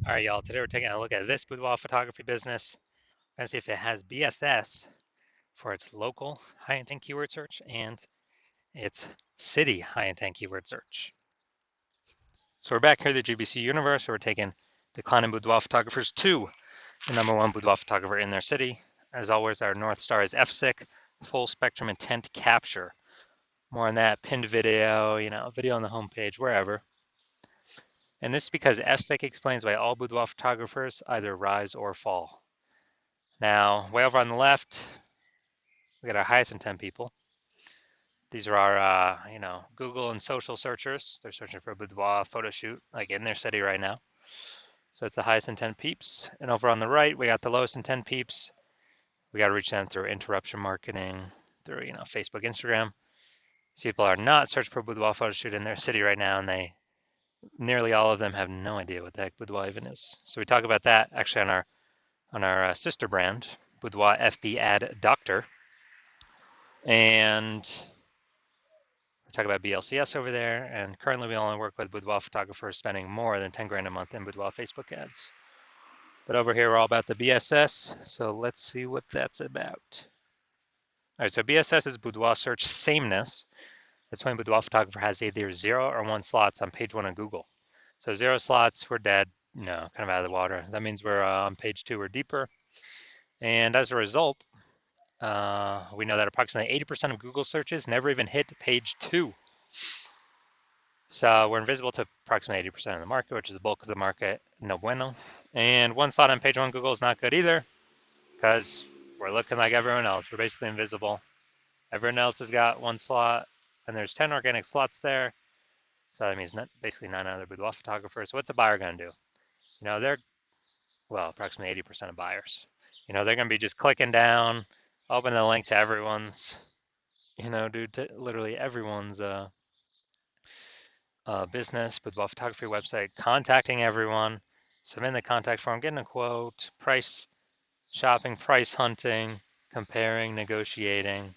All right, y'all, today we're taking a look at this boudoir photography business. We're gonna see if it has BSS for its local high intent keyword search and its city high intent keyword search. So we're back here at the GBC universe, where we're taking declining boudoir photographers to the #1 boudoir photographer in their city. As always, our North Star is FSIC, full spectrum intent capture. More on that, pinned video, video on the homepage, wherever. And this is because FSIC explains why all boudoir photographers either rise or fall. Now, way over on the left, we got our highest intent people. These are our, Google and social searchers. They're searching for a boudoir photo shoot, like in their city right now. So it's the highest intent peeps. And over on the right, we got the lowest intent peeps. We got to reach them through interruption marketing, through, Facebook, Instagram. These people are not searching for a boudoir photo shoot in their city right now, and nearly all of them have no idea what the heck boudoir even is. So we talk about that actually on our sister brand, Boudoir FB Ad Doctor. And we talk about BLCS over there. And currently we only work with boudoir photographers spending more than 10 grand a month in boudoir Facebook ads. But over here, we're all about the BSS. So let's see what that's about. All right, so BSS is boudoir search sameness. That's when boudoir photographer has either 0 or 1 slots on page 1 of Google. So 0 slots, we're dead, kind of out of the water. That means we're on page 2 or deeper. And as a result, we know that approximately 80% of Google searches never even hit page 2. So we're invisible to approximately 80% of the market, which is the bulk of the market, no bueno. And 1 slot on page 1 Google is not good either, because we're looking like everyone else. We're basically invisible. Everyone else has got 1 slot, and there's 10 organic slots there. So that means basically 9 other boudoir photographers. So what's a buyer going to do? They're, approximately 80% of buyers. They're going to be just clicking down, opening the link to everyone's, to literally everyone's business, boudoir photography website, contacting everyone, submitting the contact form, getting a quote, price shopping, price hunting, comparing, negotiating,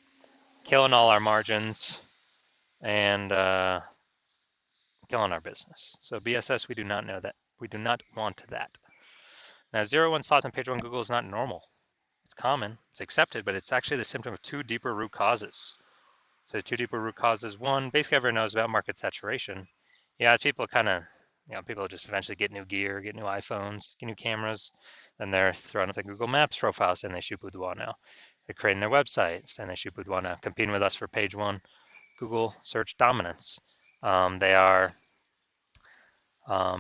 killing all our margins, and killing our business. So BSS, we do not know that. We do not want that. Now, 0-1 slots on page 1 Google is not normal. It's common, it's accepted, but it's actually the symptom of 2 deeper root causes. So 2 deeper root causes. One, basically everyone knows about market saturation. Yeah, as people people just eventually get new gear, get new iPhones, get new cameras, then they're throwing up the Google Maps profiles and they shoot boudoir now. They're creating their websites and they shoot boudoir now, competing with us for page 1 Google search dominance. They are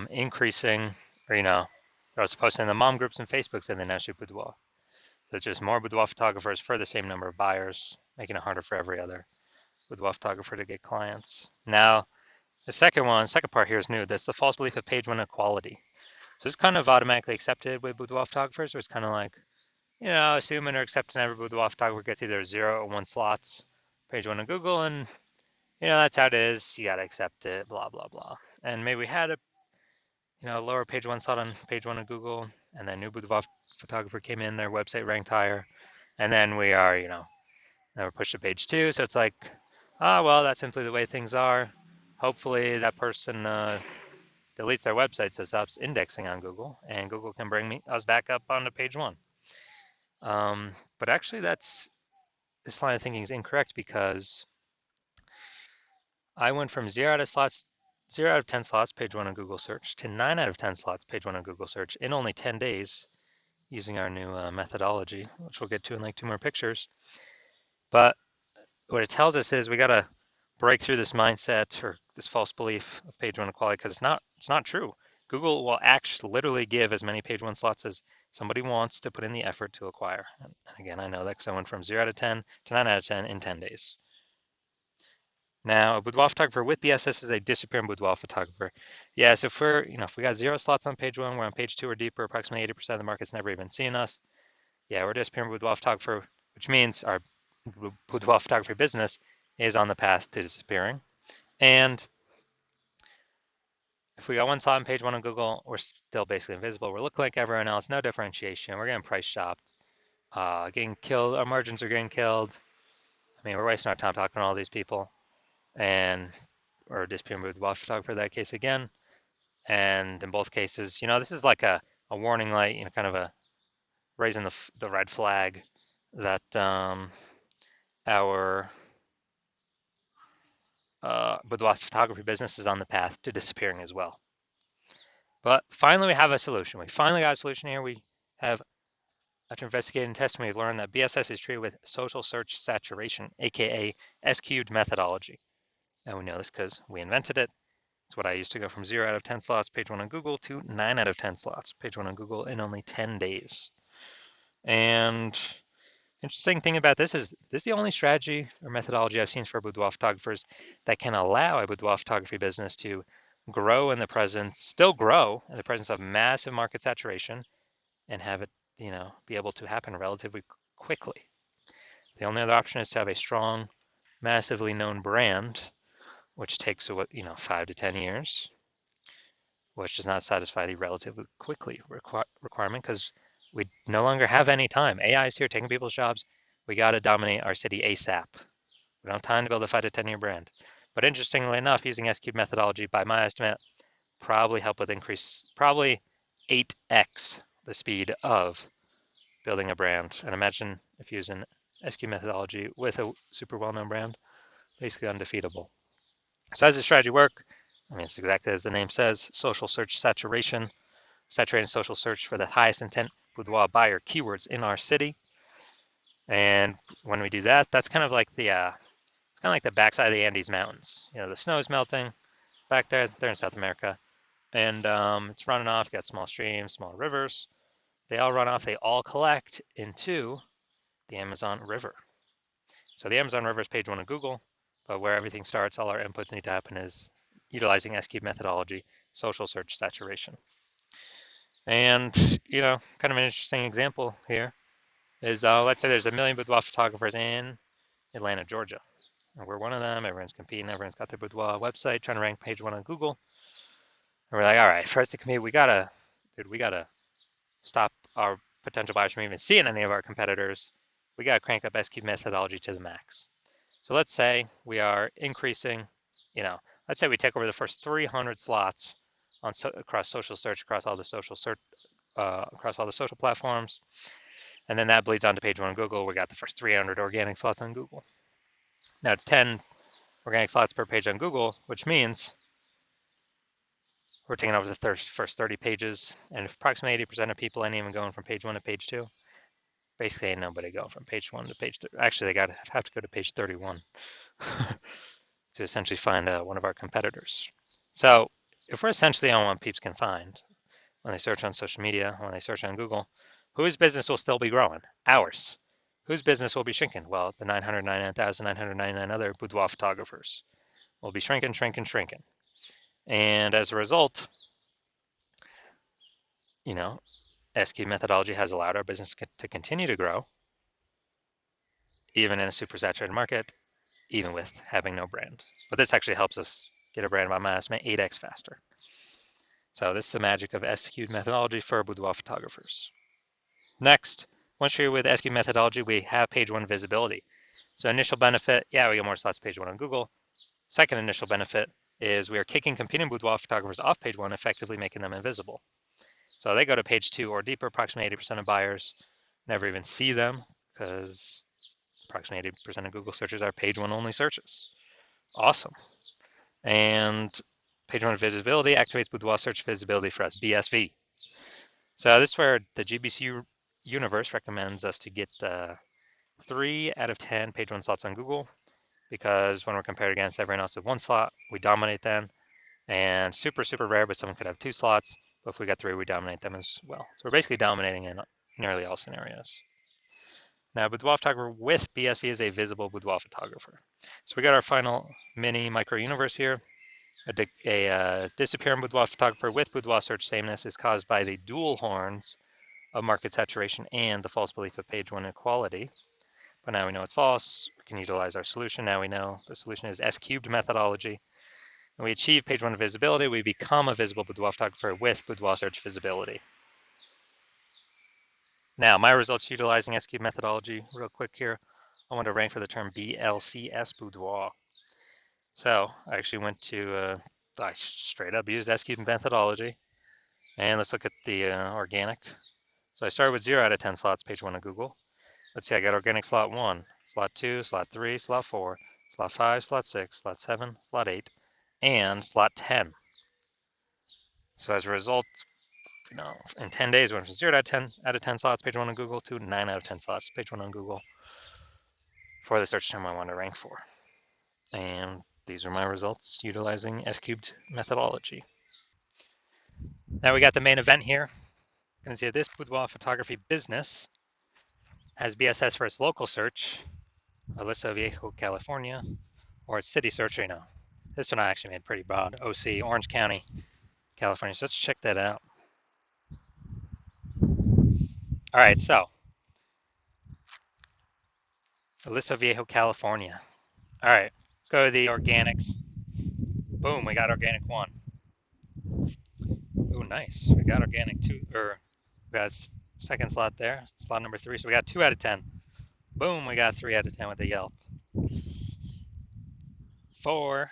increasing, or they're also posting in the mom groups and Facebooks and they now shoot boudoir. So it's just more boudoir photographers for the same number of buyers, making it harder for every other boudoir photographer to get clients. Now, the second part here is new. That's the false belief of page 1 equality. So it's kind of automatically accepted with boudoir photographers. So it's kind of like, assuming or accepting every boudoir photographer gets either 0 or 1 slots, page 1 of Google, and that's how it is. You gotta accept it, blah blah blah. And maybe we had a lower page 1 slot on page 1 of Google, and then new boudoir photographer came in, their website ranked higher, and then we are, now we're pushed to page 2. So it's like, well, that's simply the way things are. Hopefully that person deletes their website so it stops indexing on Google, and Google can bring us back up onto page 1. But actually this line of thinking is incorrect, because I went from 0 out of 10 slots, page 1 on Google search, to 9 out of 10 slots, page 1 on Google search in only 10 days using our new methodology, which we'll get to in like 2 more pictures. But what it tells us is we got to break through this mindset or this false belief of page 1 equality, because it's not true. Google will actually literally give as many page 1 slots as somebody wants to put in the effort to acquire. And again, I know that because I went from 0 out of 10 to 9 out of 10 in 10 days. Now, a boudoir photographer with BSS is a disappearing boudoir photographer. Yeah, so if we got 0 slots on page 1, we're on page 2 or deeper, approximately 80% of the market's never even seen us. Yeah, we're a disappearing boudoir photographer, which means our boudoir photography business is on the path to disappearing. And if we got 1 slot on page 1 on Google, we're still basically invisible. We're looking like everyone else, no differentiation. We're getting price shopped, getting killed. Our margins are getting killed. I mean, we're wasting our time talking to all these people, and or disappearing boudoir photographer in that case again. And in both cases, this is like a warning light, kind of a raising the red flag that our boudoir photography business is on the path to disappearing as well. But finally, we have a solution. We finally got a solution here. We have, after investigating and testing, we've learned that BSS is treated with social search saturation, aka S-cubed methodology. And we know this because we invented it. It's what I used to go from 0 out of 10 slots, page 1 on Google, to 9 out of 10 slots, page 1 on Google, in only 10 days. And interesting thing about this is the only strategy or methodology I've seen for boudoir photographers that can allow a boudoir photography business to still grow in the presence of massive market saturation and have it, be able to happen relatively quickly. The only other option is to have a strong, massively known brand, which takes 5 to 10 years, which does not satisfy the relatively quickly requirement because we no longer have any time. AI is here taking people's jobs. We got to dominate our city ASAP. We don't have time to build a 5 to 10-year brand. But interestingly enough, using S-cube methodology, by my estimate, probably 8x the speed of building a brand. And imagine if using S-cube methodology with a super well-known brand, basically undefeatable. So how does this strategy work? I mean, it's exactly as the name says, social search saturation, saturating social search for the highest intent boudoir buyer keywords in our city. And when we do that, that's kind of like it's kind of like the backside of the Andes Mountains. The snow is melting back there. They're in South America, and it's running off. You got small streams, small rivers. They all run off. They all collect into the Amazon River. So the Amazon River is page 1 of Google, but where everything starts, all our inputs need to happen is utilizing S-cube methodology, social search saturation. And, kind of an interesting example here is, let's say there's 1 million boudoir photographers in Atlanta, Georgia. And we're one of them. Everyone's competing. Everyone's got their boudoir website, trying to rank page 1 on Google. And we're like, all right, for us to compete, we gotta stop our potential buyers from even seeing any of our competitors. We gotta crank up S-cube methodology to the max. So let's say we are increasing, let's say we take over the first 300 slots across social search, across all the social platforms, and then that bleeds onto page 1 on Google. We got the first 300 organic slots on Google. Now it's 10 organic slots per page on Google, which means we're taking over the first 30 pages, and if approximately 80% of people ain't even going from page 1 to page 2, basically ain't nobody going from page 1 to page 3. Actually, they have to go to page 31 to essentially find one of our competitors. So if we're essentially on what peeps can find when they search on social media, when they search on Google, whose business will still be growing? Ours. Whose business will be shrinking? Well, the 999,999 other boudoir photographers will be shrinking. And as a result, S-cube methodology has allowed our business to continue to grow, even in a super saturated market, even with having no brand. But this actually helps us get a brand by my estimate 8x faster. So this is the magic of S-cube methodology for boudoir photographers. Next, once you're with S-cube methodology, we have page 1 visibility. So initial benefit, we get more slots page 1 on Google. Second initial benefit is we are kicking competing boudoir photographers off page 1, effectively making them invisible. So they go to page 2 or deeper. Approximately 80% of buyers never even see them because approximately 80% of Google searches are page 1 only searches. Awesome. And page 1 visibility activates boudoir search visibility for us, BSV. So this is where the GBC universe recommends us to get 3 out of 10 page 1 slots on Google, because when we're compared against everyone else with 1 slot, we dominate them. And super, super rare, but someone could have 2 slots. But if we got 3, we dominate them as well. So we're basically dominating in nearly all scenarios. Now, boudoir photographer with BSV is a visible boudoir photographer. So we got our final mini micro universe here. A disappearing boudoir photographer with boudoir search sameness is caused by the dual horns of market saturation and the false belief of page 1 equality. But now we know it's false. We can utilize our solution. Now we know the solution is S-cubed methodology. And we achieve page 1 visibility. We become a visible boudoir photographer with boudoir search visibility. Now, my results utilizing S-cubed methodology, real quick here. I want to rank for the term BLCS boudoir. So I actually went to I straight up used S-cube methodology. And let's look at the organic. So I started with 0 out of 10 slots, page 1 of Google. Let's see, I got organic slot 1, slot 2, slot 3, slot 4, slot 5, slot 6, slot 7, slot 8, and slot 10. So as a result, in 10 days, went from 0 out of 10 slots, page 1 on Google, to 9 out of 10 slots, page 1 on Google for the search term I want to rank for. And these are my results utilizing S-cubed methodology. Now we got the main event here. You can see that this boudoir photography business has BSS for its local search, Aliso Viejo, California, or its city search, This one I actually made pretty broad, OC, Orange County, California. So let's check that out. All right, so Aliso Viejo, California. All right, let's go to the organics. Boom, we got organic 1. Ooh, nice. We got organic 2, or we got second slot there, slot number 3. So we got 2 out of 10. Boom, we got 3 out of 10 with the Yelp. 4,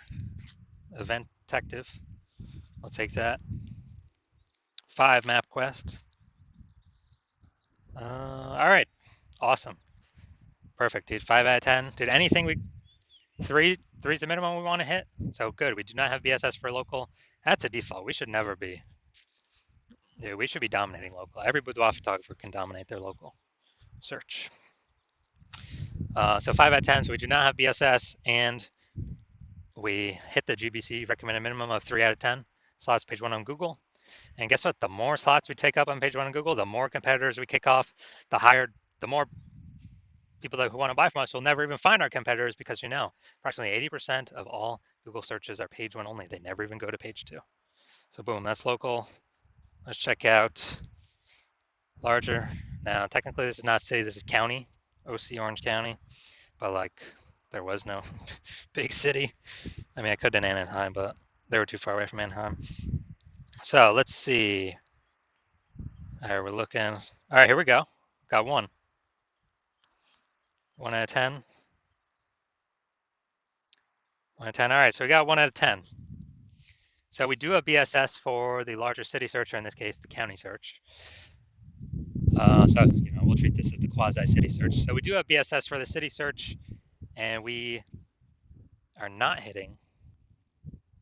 Event Detective. I'll take that. 5, MapQuest. All right, awesome. Perfect, dude. 5 out of 10. Dude, anything three's the minimum we want to hit. So good. We do not have BSS for local. That's a default. We should never be. Dude, we should be dominating local. Every boudoir photographer can dominate their local search. So 5 out of 10. So we do not have BSS, and we hit the GBC recommended minimum of 3 out of 10 slots, page 1 on Google. And guess what? The more slots we take up on page 1 on Google, the more competitors we kick off, the more people who want to buy from us will never even find our competitors, because approximately 80% of all Google searches are page 1 only. They never even go to page 2. So boom, that's local. Let's check out larger. Now, technically this is not city, this is county, OC Orange County, but there was no big city. I mean, I could have done Anaheim, but they were too far away from Anaheim. So let's see. All right, we're looking. All right, here we go. Got 1. 1 out of 10. 1 out of 10. All right, so we got 1 out of 10. So we do have BSS for the larger city search, or in this case, the county search. So we'll treat this as the quasi-city search. So we do have BSS for the city search, and we are not hitting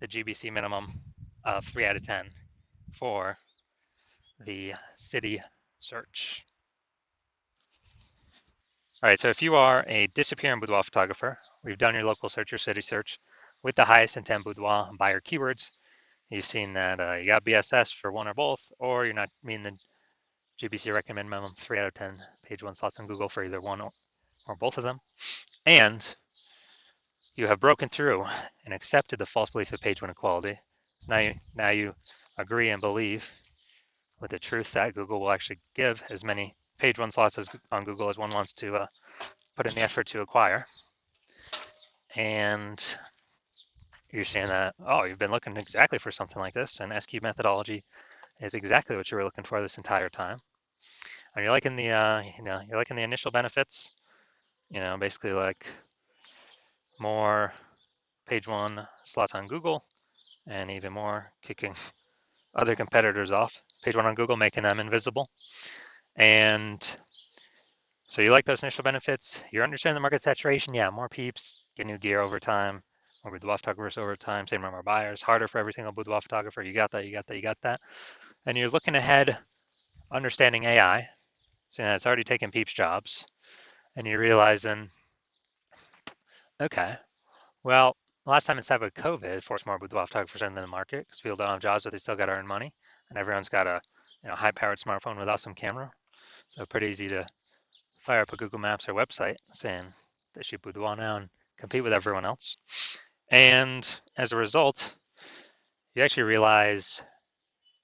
the GBC minimum of 3 out of 10 for the city search. All right, so if you are a disappearing boudoir photographer, we've done your local search, your city search with the highest intent boudoir and buyer keywords. You've seen that you got BSS for 1 or both, or you're not meeting the GBC recommend minimum 3 out of 10 page 1 slots on Google for either 1 or both of them. And you have broken through and accepted the false belief of page 1 equality. So now you agree and believe with the truth that Google will actually give as many page 1 slots on Google as one wants to put in the effort to acquire. And you're saying that, you've been looking exactly for something like this, and S-cube methodology is exactly what you were looking for this entire time. And you're liking the, you're liking the initial benefits, basically like more page 1 slots on Google, and even more kicking other competitors off page 1 on Google, making them invisible. And so you like those initial benefits. You're understanding the market saturation. Yeah, more peeps, get new gear over time, more boudoir photographers over time, same number of buyers, harder for every single boudoir photographer. You got that, you got that, you got that. And you're looking ahead, understanding AI, seeing that it's already taken peeps' jobs, and you're realizing, okay, well, last time instead of COVID forced more boudoir photographers into the market because people don't have jobs, but they still got to earn money, and everyone's got a high-powered smartphone with awesome camera, so pretty easy to fire up a Google Maps or website saying they shoot boudoir now and compete with everyone else. And as a result, you actually realize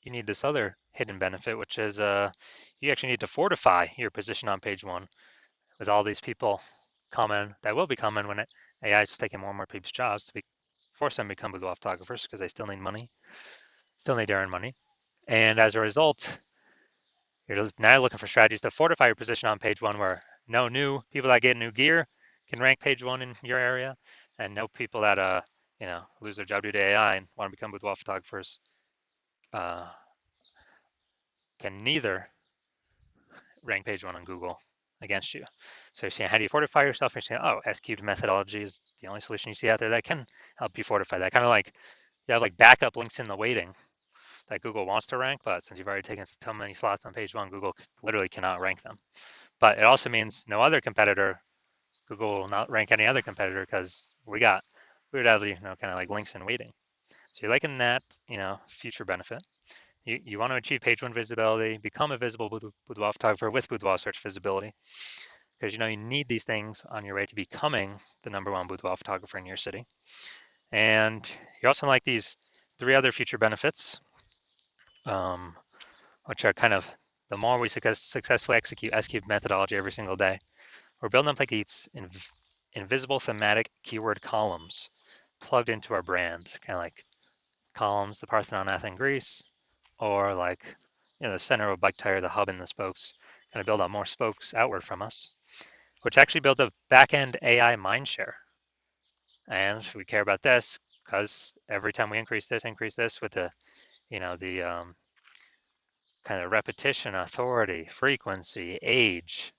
you need this other hidden benefit, which is you actually need to fortify your position on page 1 with all these people coming that will be coming when AI is taking more and more people's jobs to force them to become boudoir photographers because they still need money, still need to earn money. And as a result, you're now looking for strategies to fortify your position on page 1 where no new people that get new gear can rank page 1 in your area, and no people that lose their job due to AI and want to become boudoir photographers uh, can neither rank page one on Google against you. So you're saying, how do you fortify yourself? You're saying, oh, S-cubed methodology is the only solution you see out there that can help you fortify that. Kind of like you have like backup links in the waiting that Google wants to rank, but since you've already taken so many slots on page one, Google literally cannot rank them. But it also means no other competitor, Google will not rank any other competitor because we would have kind of like links in waiting. So you're liking that, future benefit. You want to achieve page one visibility, become a visible boudoir photographer with boudoir search visibility, because you need these things on your way to becoming the number one boudoir photographer in your city. And you also like these three other future benefits, which are kind of the more we successfully execute S-cube methodology every single day, we're building up like these invisible thematic keyword columns plugged into our brand, kind of like columns, the Parthenon, Athens, Greece, or like the center of a bike tire, the hub and the spokes, kind of build out more spokes outward from us, which actually builds a back-end AI mindshare. And we care about this because every time we increase this with the kind of repetition, authority, frequency, age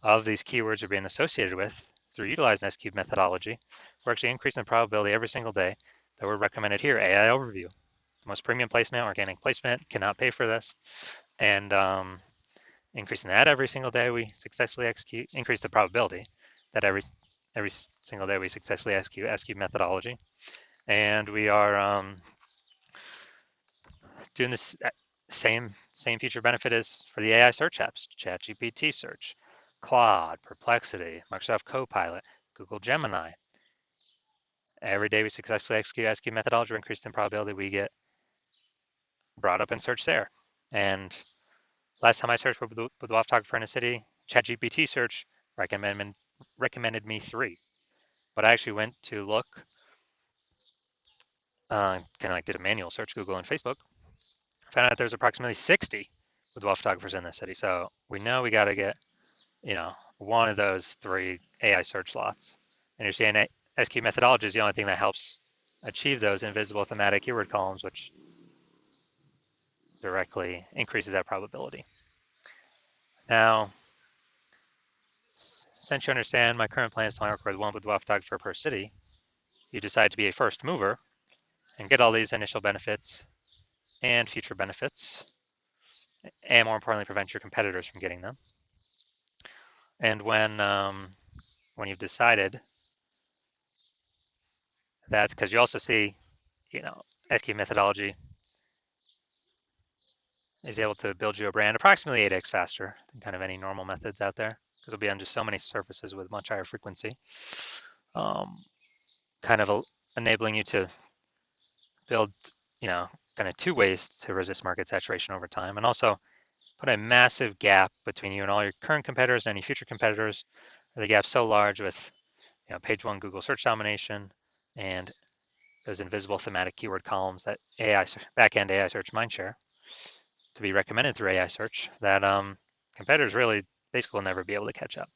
of these keywords are being associated with through utilizing S-cube methodology, we're actually increasing the probability every single day that we're recommended here. AI overview, the most premium placement, organic placement, cannot pay for this. And increasing that every single day we successfully increase the probability that every single day we successfully execute S-cube methodology. And we are doing this same feature benefit as for the AI search apps, ChatGPT search, Claude, Perplexity, Microsoft Copilot, Google Gemini. Every day we successfully execute S-cube methodology, we're increasing probability we get brought up in search there. And last time I searched for boudoir photographer in a city, ChatGPT search recommended me 3. But I actually went to look, kind of like did a manual search, Google and Facebook, found out there's approximately 60 boudoir photographers in this city. So we know we got to get, one of those 3 AI search slots. And you're saying S-cube methodology is the only thing that helps achieve those invisible thematic keyword columns, which directly increases that probability. Now, since you understand my current plan is to only work with one boudoir photographer per city, you decide to be a first mover and get all these initial benefits and future benefits, and more importantly, prevent your competitors from getting them. And when you've decided, that's because you also see, S-cube methodology is able to build you a brand approximately 8x faster than kind of any normal methods out there, because it'll be on just so many surfaces with much higher frequency, kind of enabling you to build, kind of 2 ways to resist market saturation over time, and also put a massive gap between you and all your current competitors and any future competitors. The gap's so large with page 1 Google search domination and those invisible thematic keyword columns that backend AI search mindshare to be recommended through AI search that competitors really basically will never be able to catch up.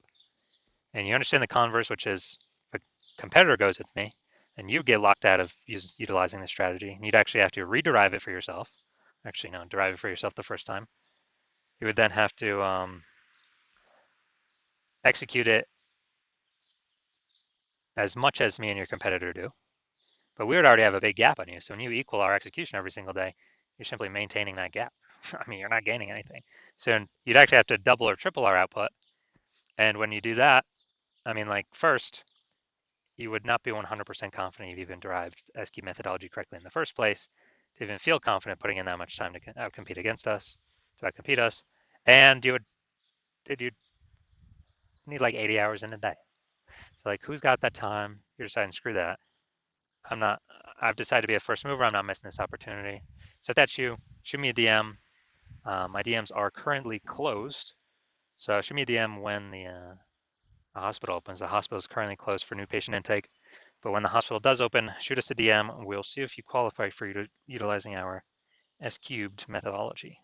And you understand the converse, which is if a competitor goes with me and you get locked out of utilizing the strategy, and you'd actually have to rederive it for yourself. Actually, no, derive it for yourself the first time. You would then have to execute it as much as me and your competitor do. But we would already have a big gap on you. So when you equal our execution every single day, you're simply maintaining that gap. I mean, you're not gaining anything. So you'd actually have to double or triple our output. And when you do that, I mean, like first, you would not be 100% confident you've even derived S-cube methodology correctly in the first place to even feel confident putting in that much time to outcompete against us, to outcompete us. And you'd need like 80 hours in a day. So like, who's got that time? You're deciding, screw that. I've decided to be a first mover. I'm not missing this opportunity. So if that's you, shoot me a DM. My DMs are currently closed. So shoot me a DM when the hospital opens. The hospital is currently closed for new patient intake. But when the hospital does open, shoot us a DM. We'll see if you qualify for utilizing our S-cubed methodology.